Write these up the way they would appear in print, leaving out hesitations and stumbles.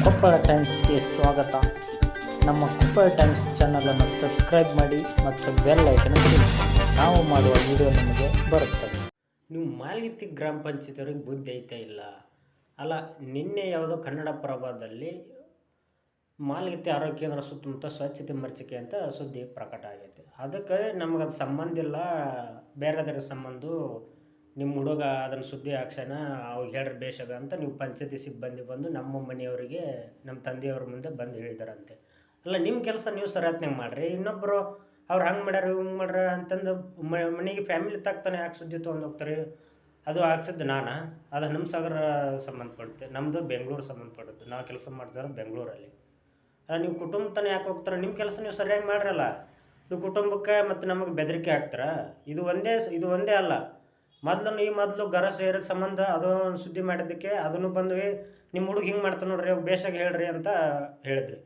ಕೊಪ್ಪಳ ಟೈಮ್ಸ್ಗೆ ಸ್ವಾಗತ. ನಮ್ಮ ಕೊಪ್ಪಳ ಟೈಮ್ಸ್ ಚಾನಲನ್ನು ಸಬ್ಸ್ಕ್ರೈಬ್ ಮಾಡಿ ಮತ್ತು ಬೆಲ್ ಐಕನ್ ಒತ್ತಿ. ನಾವು ಮಾಡುವ ವಿಡಿಯೋ ನಿಮಗೆ ಬರುತ್ತದೆ. ನೀವು ಮಾಲ್ಗಿತ್ತಿ ಗ್ರಾಮ ಪಂಚಾಯತಿಯವ್ರಿಗೆ ಬುದ್ಧಿ ಐತೆ ಇಲ್ಲ ಅಲ್ಲ. ನಿನ್ನೆ ಯಾವುದೋ ಕನ್ನಡ ಪ್ರಭಾವದಲ್ಲಿ ಮಾಲ್ಗಿತ್ತಿ ಆರೋಗ್ಯ ಕೇಂದ್ರ ಸುತ್ತಮುತ್ತ ಸ್ವಚ್ಛತೆ ಮರ್ಚಿಕೆ ಅಂತ ಸುದ್ದಿ ಪ್ರಕಟ ಆಗೈತೆ. ಅದಕ್ಕೆ ನಮಗದು ಸಂಬಂಧ ಇಲ್ಲ, ಬೇರೆದರ ಸಂಬಂಧ. ನಿಮ್ಮ ಹುಡುಗ ಅದನ್ನು ಸುದ್ದಿ ಹಾಕ್ಸೋಣ, ಅವಾಗ ಹೇಳ್ರಿ ಬೇಷಗ ಅಂತ ನೀವು ಪಂಚಾಯತಿ ಸಿಬ್ಬಂದಿ ಬಂದು ನಮ್ಮ ಮನೆಯವರಿಗೆ, ನಮ್ಮ ತಂದೆಯವ್ರ ಮುಂದೆ ಬಂದು ಹೇಳಿದಾರಂತೆ. ಅಲ್ಲ, ನಿಮ್ಮ ಕೆಲಸ ನೀವು ಸರಿಯಾತ್ನಾಗ ಮಾಡಿರಿ. ಇನ್ನೊಬ್ಬರು ಅವ್ರು ಹಂಗೆ ಮಾಡ್ಯಾರ ಹಿಂಗೆ ಮಾಡ್ಯಾರ ಅಂತಂದು ಮನೆಗೆ ಫ್ಯಾಮಿಲಿ ತಗ್ತಾನೆ ಯಾಕೆ ಸುದ್ದಿ ತೊಗೊಂಡು ಹೋಗ್ತಾರೆ. ಅದು ಹಾಕ್ಸಿದ್ದು ನಾನು, ಅದು ನಮ್ಮ ಸಾಗರ ಸಂಬಂಧಪಡುತ್ತೆ. ನಮ್ಮದು ಬೆಂಗಳೂರು ಸಂಬಂಧಪಡುತ್ತೆ. ನಾವು ಕೆಲಸ ಮಾಡ್ತಾರೆ ಬೆಂಗಳೂರಲ್ಲಿ. ಅಲ್ಲ, ನೀವು ಕುಟುಂಬ ತಾನೇ ಯಾಕೆ ಹೋಗ್ತಾರೆ? ನಿಮ್ಮ ಕೆಲಸ ನೀವು ಸರಿಯಾಗಿ ಮಾಡ್ರಲ್ಲ. ನೀವು ಕುಟುಂಬಕ್ಕೆ ಮತ್ತು ನಮಗೆ ಬೆದರಿಕೆ ಹಾಕ್ತಾರ. ಇದು ಒಂದೇ ಅಲ್ಲ. ಮೊದಲು ಗರ ಸೇರಿದ ಸಂಬಂಧ ಅದು ಸುದ್ದಿ ಮಾಡಿದ್ದಕ್ಕೆ ಅದನ್ನು ಬಂದು ನಿಮ್ಮ ಹುಡುಗ ಹಿಂಗೆ ಮಾಡ್ತಾನೆ ನೋಡ್ರಿ, ಬೇಷಾಗಿ ಹೇಳ್ರಿ ಅಂತ ಹೇಳಿದ್ರಿ.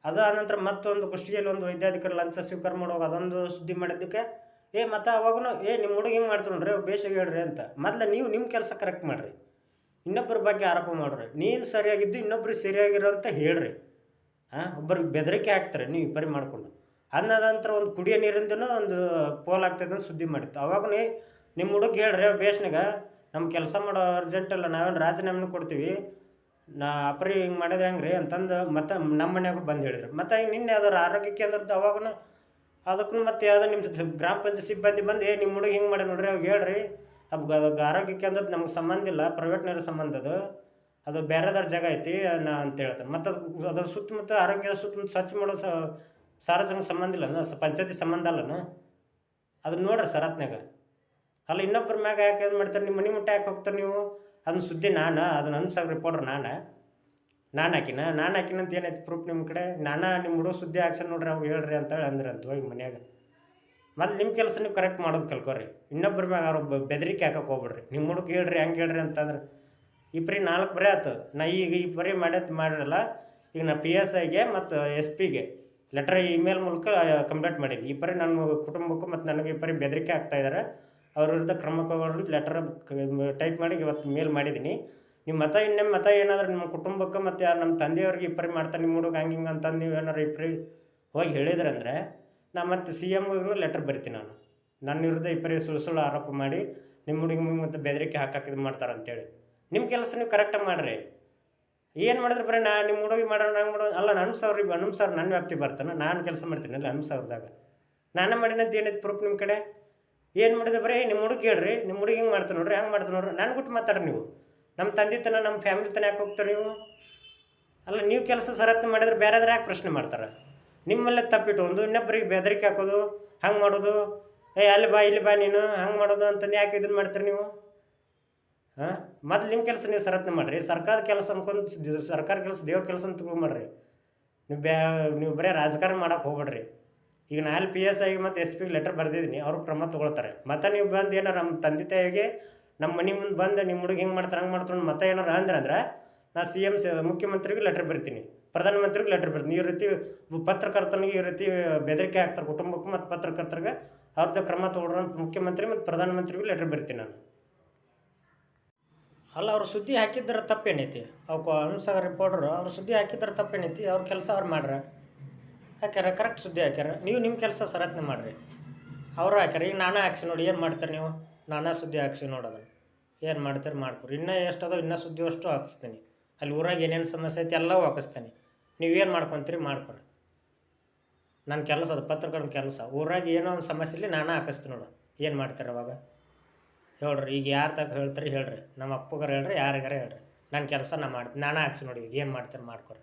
ಅದು ಆನಂತರ ಮತ್ತೊಂದು ಕುಷ್ಟಗಿಯಲ್ಲಿ ಒಂದು ವೈದ್ಯಾಧಿಕಾರಿ ಲಂಚ ಸ್ವೀಕಾರ ಮಾಡುವಾಗ ಅದೊಂದು ಸುದ್ದಿ ಮಾಡಿದ್ದಕ್ಕೆ ಮತ್ತು ಅವಾಗೂ ನಿಮ್ಮ ಹುಡುಗ ಹಿಂಗೆ ಮಾಡ್ತಾನೆ ನೋಡ್ರಿ, ಬೇಷಾಗಿ ಹೇಳ್ರಿ ಅಂತ. ಮೊದಲು ನೀವು ನಿಮ್ಮ ಕೆಲಸ ಕರೆಕ್ಟ್ ಮಾಡಿರಿ. ಇನ್ನೊಬ್ಬರ ಬಗ್ಗೆ ಆರೋಪ ಮಾಡ್ರಿ. ನೀನು ಸರಿಯಾಗಿದ್ದು ಇನ್ನೊಬ್ರಿಗೆ ಸರಿಯಾಗಿರೋ ಅಂತ ಹೇಳ್ರಿ. ಒಬ್ಬರಿಗೆ ಬೆದರಿಕೆ ಹಾಕ್ತಾರೆ ನೀವು ಪರಿ ಮಾಡ್ಕೊಂಡು. ಅನ್ನದ ನಂತರ ಒಂದು ಕುಡಿಯೋ ನೀರಿಂದನೂ ಒಂದು ಪೋಲ್ ಆಗ್ತದೆ ಅಂತ ಸುದ್ದಿ ಮಾಡಿತ್ತು. ಅವಾಗೂ ನಿಮ್ಮ ಹುಡುಗ ಹೇಳ್ರಿ, ಬೇಷ್ನಾಗ ನಮ್ಮ ಕೆಲಸ ಮಾಡೋ ಅರ್ಜೆಂಟಲ್ಲ, ನಾವೇನು ರಾಜೀನಾಮೆನೂ ಕೊಡ್ತೀವಿ, ಅಪರಿ ಹಿಂಗೆ ಮಾಡಿದ್ರೆ ಹೆಂಗೆ ರೀ ಅಂತಂದು ಮತ್ತೆ ನಮ್ಮ ಮನ್ಯಾಗ ಬಂದು ಹೇಳಿದ್ರು. ಮತ್ತು ನಿನ್ನೆ ಅದರ ಆರೋಗ್ಯ ಕೇಂದ್ರದ್ದು ಅವಾಗೂ ಅದಕ್ಕೂ ಮತ್ತು ಯಾವುದೋ ನಿಮ್ಮ ಗ್ರಾಮ ಪಂಚಾಯತ್ ಸಿಬ್ಬಂದಿ ಬಂದು ನಿಮ್ಮ ಹುಡುಗ ಹಿಂಗೆ ಮಾಡಿ ನೋಡ್ರಿ, ಅವಾಗ ಹೇಳ್ರಿ, ಆರೋಗ್ಯ ಕೇಂದ್ರದ್ದು ನಮ್ಗೆ ಸಂಬಂಧ ಇಲ್ಲ, ಪ್ರೈವೇಟ್ನವ್ರ ಸಂಬಂಧ ಅದು ಬೇರೆದವ್ರ ಜಾಗ ಐತಿ ಅಂತ ಹೇಳ್ತಾರೆ. ಮತ್ತು ಅದ್ರ ಸುತ್ತಮುತ್ತ ಆರೋಗ್ಯದ ಸುತ್ತಮುತ್ತ ಸ್ವಚ್ಛ ಮಾಡೋ ಸಾರ್ವಜನಿಕ ಸಂಬಂಧ ಇಲ್ಲ, ಪಂಚಾಯತಿ ಸಂಬಂಧ ಅಲ್ಲನ. ಅದನ್ನ ನೋಡ್ರಿ ಸರತ್ನಾಗ. ಅಲ್ಲ, ಇನ್ನೊಬ್ಬರ ಮ್ಯಾಗ ಯಾಕೆ ಏನು ಮಾಡ್ತಾರೆ? ನಿಮ್ಮ ಮನೆ ಮುಟ್ಟ ಯಾಕೆ ಹೋಗ್ತಾರೆ ನೀವು? ಅದನ್ನ ಸುದ್ದಿ ಅದು ನನ್ನ ಸಾಗ ರಿಪೋರ್ಟ್ರ್ ನಾನು ಹಾಕಿನ ಅಂತ ಏನೈತಿ ಪ್ರೂಫ್ ನಿಮ್ಮ ಕಡೆ? ನಿಮ್ಮ ಹುಡುಗ ಸುದ್ದಿ ಹಾಕ್ಸನ್ ನೋಡ್ರಿ, ಅವಾಗ ಹೇಳ್ರಿ ಅಂತೇಳಿ ಅಂತ ಹೋಗಿ ಮನ್ಯಾಗ. ಮತ್ತು ನಿಮ್ಮ ಕೆಲಸ ನೀವು ಕರೆಕ್ಟ್ ಮಾಡೋದು ಕಲ್ಕೋರಿ. ಇನ್ನೊಬ್ಬರ ಮ್ಯಾಗ ಅವ್ರು ಬೆದರಿಕೆ ಹಾಕಕ್ಕೆ ಹೋಗ್ಬಿಡ್ರಿ. ನಿಮ್ಮ ಹುಡುಗ ಹೇಳ್ರಿ ಹೆಂಗೆ ಹೇಳ್ರಿ ಅಂತಂದ್ರೆ ಈ ಪರಿ 4 ಬರೀ ಆಯ್ತು. ಈಗ ಈ ಪರಿ ಮಾಡಿರಲ್ಲ. ಈಗ ನಾ PSIಗೆ ಮತ್ತು SP ಲೆಟರ್ ಇಮೇಲ್ ಮೂಲಕ ಕಂಪ್ಲೇಂಟ್ ಮಾಡೀನಿ. ಈ ಪರಿ ನನ್ನ ಕುಟುಂಬಕ್ಕೂ ಮತ್ತು ನನಗೆ ಈ ಪರಿ ಬೆದರಿಕೆ ಆಗ್ತಾಯಿದ್ದಾರೆ, ಅವ್ರ ವಿರುದ್ಧ ಕ್ರಮ ಕೈಗೊಳ್ಳಿ ಲೆಟರ್ ಟೈಪ್ ಮಾಡಿ ಇವತ್ತು ಮೇಲ್ ಮಾಡಿದ್ದೀನಿ. ನಿಮ್ಮ ಮತ ಏನಾದರೂ ನಿಮ್ಮ ಕುಟುಂಬಕ್ಕೆ ಮತ್ತು ನಮ್ಮ ತಂದೆಯವ್ರಿಗೆ ಈ ಪರಿ ಮಾಡ್ತಾರೆ, ನಿಮ್ಮ ಹುಡುಗ ಹಂಗೆ ಹಿಂಗೆ ಅಂತಂದು ನೀವು ಏನಾರು ಈ ಪರಿ ಹೋಗಿ ಹೇಳಿದ್ರಂದರೆ ನಾ ಮತ್ತು CMಗೂ ಲೆಟರ್ ಬರಿತೀನಿ. ನನ್ನ ವಿರುದ್ಧ ಈ ಪರಿ ಸುಳ್ಳು ಆರೋಪ ಮಾಡಿ ನಿಮ್ಮ ಹುಡುಗ ಮತ್ತು ಬೆದರಿಕೆ ಹಾಕಕ್ಕೆ ಮಾಡ್ತಾರೆ ಅಂತೇಳಿ. ನಿಮ್ಮ ಕೆಲಸ ನೀವು ಕರೆಕ್ಟಾಗಿ ಮಾಡಿರಿ. ಏನು ಮಾಡಿದ್ರೆ ಬರೀ ನಿಮ್ಮ ಹುಡುಗಿ ಮಾಡೋಣ ಹಂಗೆ ಮಾಡೋದು ಅಲ್ಲ. ನನ್ನ ಸಾವಿರ ನನ್ನ ವ್ಯಾಪ್ತಿ ಬರ್ತಾನೆ, ನಾನು ಕೆಲಸ ಮಾಡ್ತೀನಿ ಅಲ್ಲ. ನನ್ನ ಸಾವಿರದಾಗ ನಾನೇ ಮಾಡಿನಂತ ಏನೈತಿ ಪ್ರೂಫ್ ನಿಮ್ಮ ಕಡೆ? ಏನು ಮಾಡಿದ್ರೆ ಬರೀ ನಿಮ್ಮ ಹುಡುಗ ಹೇಳ್ರಿ, ನಿಮ್ಮ ಹುಡುಗಿ ಹಿಂಗೆ ಮಾಡ್ತಾನೆ ನೋಡ್ರಿ, ಹಂಗೆ ಮಾಡ್ತಾನೆ ನೋಡ್ರಿ, ನಾನು ಬಿಟ್ಟು ಮಾತಾಡ್ರಿ ನೀವು. ನಮ್ಮ ತಂದೆ ತನ ನಮ್ಮ ಫ್ಯಾಮಿಲಿ ತನ ಯಾಕೆ ಹೋಗ್ತಾರೆ ನೀವು? ಅಲ್ಲ, ನೀವು ಕೆಲಸ ಸರತ್ತು ಮಾಡಿದ್ರೆ ಬೇರೆದ್ರೆ ಯಾಕೆ ಪ್ರಶ್ನೆ ಮಾಡ್ತಾರೆ? ನಿಮ್ಮಲ್ಲೇ ತಪ್ಪಿಟ್ಟು ಒಂದು ಇನ್ನೊಬ್ಬರಿಗೆ ಬೆದರಿಕೆ ಹಾಕೋದು, ಹಂಗೆ ಮಾಡೋದು, ಅಲ್ಲಿ ಬಾ ಇಲ್ಲಿ ಬಾ ನೀನು ಹಂಗೆ ಮಾಡೋದು ಅಂತಂದು ಯಾಕೆ ಇದನ್ನು ಮಾಡ್ತೀರಿ ನೀವು? ಮೊದಲು ನಿಮ್ಮ ಕೆಲಸ ನೀವು ಸರತ್ನ ಮಾಡಿರಿ. ಸರ್ಕಾರದ ಕೆಲಸ ಅನ್ಕೊಂಡು ಸರ್ಕಾರ ಕೆಲಸ ದೇವ್ರ ಕೆಲಸ ಅಂತ ಮಾಡ್ರಿ. ನೀವು ಬರೀ ರಾಜಕಾರಣ ಮಾಡೋಕೆ ಹೋಗ್ಬೇಡ್ರಿ. ಈಗ ನಾನು PSIಗೆ ಮತ್ತು SP ಲೆಟರ್ ಬರೆದಿದ್ದೀನಿ, ಅವ್ರು ಕ್ರಮ ತೊಗೊಳ್ತಾರೆ. ಮತ್ತು ನೀವು ಬಂದು ಏನಾರು ನಮ್ಮ ತಂದೆ ತಾಯಿಗೆ ನಮ್ಮ ಮನೆ ಮುಂದೆ ಬಂದು ನಿಮ್ಮ ಹುಡುಗ ಹಿಂಗೆ ಮಾಡ್ತಾರೆ ಹಂಗೆ ಮಾಡ್ತಾರೆ ಮತ್ತೆ ಏನಾರು ಅಂದ್ರೆ ನಾನು CM ಮುಖ್ಯಮಂತ್ರಿಗೂ ಲೆಟರ್ ಬರಿತೀನಿ, ಪ್ರಧಾನಮಂತ್ರಿಗೂ ಲೆಟರ್ ಬರ್ತೀನಿ. ಈ ರೀತಿ ಪತ್ರಕರ್ತನಿಗೆ ಈ ರೀತಿ ಬೆದರಿಕೆ ಹಾಕ್ತಾರೆ ಕುಟುಂಬಕ್ಕೂ ಮತ್ತು ಪತ್ರಕರ್ತರಿಗೆ, ಅವ್ರದ್ದು ಕ್ರಮ ತೊಗೊಳ್ರ ಅಂತ ಮುಖ್ಯಮಂತ್ರಿ ಮತ್ತು ಪ್ರಧಾನಮಂತ್ರಿಗೂ ಲೆಟರ್ ಬರಿತೀನಿ ನಾನು. ಅಲ್ಲ, ಅವ್ರು ಸುದ್ದಿ ಹಾಕಿದ್ರೆ ತಪ್ಪೇನೈತಿ? ಅವಕ್ಕೆ ಅನುಸಾರ ರಿಪೋರ್ಟ್ರು ಅವ್ರು ಸುದ್ದಿ ಹಾಕಿದ್ರೆ ತಪ್ಪೇನೈತಿ? ಅವ್ರ ಕೆಲಸ ಅವ್ರು ಮಾಡ್ರೆ ಹಾಕ್ಯಾರ, ಕರೆಕ್ಟ್ ಸುದ್ದಿ ಹಾಕ್ಯಾರ. ನೀವು ನಿಮ್ಮ ಕೆಲಸ ಸರತ್ನೆ ಮಾಡಿರಿ. ಅವರು ಹಾಕ್ಯಾರ. ಈಗ ನಾನೇ ಹಾಕ್ಸಿ ನೋಡಿ, ಏನು ಮಾಡ್ತಾರೆ ನೀವು? ನಾನೇ ಸುದ್ದಿ ಹಾಕ್ಸಿ ನೋಡೋದು, ಏನು ಮಾಡ್ತೀರಿ ಮಾಡ್ಕೊರಿ. ಇನ್ನೂ ಎಷ್ಟದೋ ಇನ್ನೂ ಸುದ್ದಿ ಅಷ್ಟು ಹಾಕಿಸ್ತೀನಿ. ಅಲ್ಲಿ ಊರಾಗ ಏನೇನು ಸಮಸ್ಯೆ ಐತಿ ಎಲ್ಲವೂ ಹಾಕಿಸ್ತೀನಿ. ನೀವೇನು ಮಾಡ್ಕೊತೀರಿ ಮಾಡ್ಕೊರಿ. ನನ್ನ ಕೆಲಸ ಅದು ಪತ್ರಕರ್ತ ಕೆಲಸ. ಊರಾಗ ಏನೋ ಒಂದು ಸಮಸ್ಯೆ ಇಲ್ಲಿ ನಾನೇ ಹಾಕಿಸ್ತೀನಿ ನೋಡು. ಏನು ಮಾಡ್ತೀರಿ ಅವಾಗ ಹೇಳ್ರಿ. ಈಗ ಯಾರು ತಗ ಹೇಳ್ತೀರಿ ಹೇಳ್ರಿ, ನಮ್ಮ ಅಪ್ಪಗಾರ ಹೇಳ್ರಿ, ಯಾರಿಗಾರ ಹೇಳ್ರಿ. ನನ್ನ ಕೆಲಸ ನಾ ಮಾಡ್ತೀನಿ, ನಾನೇ ಹಾಕ್ಸಿ ನೋಡಿ. ಈಗ ಏನು ಮಾಡ್ತೀರಿ ಮಾಡ್ಕೊರಿ.